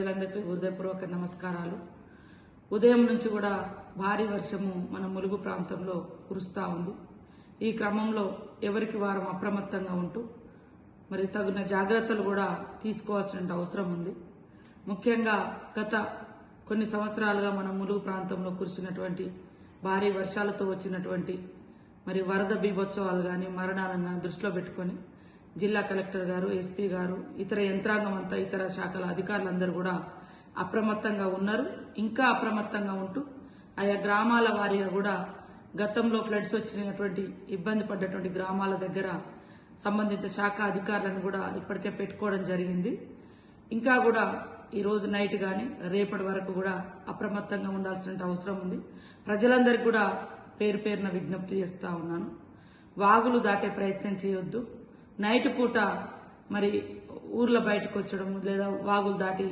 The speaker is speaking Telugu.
ప్రజలందరికీ హృదయపూర్వక నమస్కారాలు. ఉదయం నుంచి కూడా భారీ వర్షము మన ములుగు ప్రాంతంలో కురుస్తూ ఉంది. ఈ క్రమంలో ఎవరికి వారం అప్రమత్తంగా ఉంటూ మరి తగిన జాగ్రత్తలు కూడా తీసుకోవాల్సిన అవసరం ఉంది. ముఖ్యంగా గత కొన్ని సంవత్సరాలుగా మన ములుగు ప్రాంతంలో కురిసినటువంటి భారీ వర్షాలతో వచ్చినటువంటి మరి వరద బీభోత్సవాలు కానీ మరణాలను దృష్టిలో పెట్టుకొని జిల్లా కలెక్టర్ గారు, ఎస్పీ గారు, ఇతర యంత్రాంగం అంతా, ఇతర శాఖల అధికారులందరూ కూడా అప్రమత్తంగా ఉన్నారు. ఇంకా అప్రమత్తంగా ఉంటూ ఆయా గ్రామాల వారీగా కూడా గతంలో ఫ్లడ్స్ వచ్చినటువంటి ఇబ్బంది పడ్డటువంటి గ్రామాల దగ్గర సంబంధిత శాఖ అధికారులను కూడా ఇప్పటికే పెట్టుకోవడం జరిగింది. ఇంకా కూడా ఈ రోజు నైట్ కానీ రేపటి వరకు కూడా అప్రమత్తంగా ఉండాల్సిన అవసరం ఉంది. ప్రజలందరికీ కూడా పేరు పేరున విజ్ఞప్తి చేస్తా ఉన్నాను. వాగులు దాటే ప్రయత్నం చేయొద్దు. నైట్ పూట మరి ఊర్ల బయటకు వచ్చడం లేదా వాగులు దాటి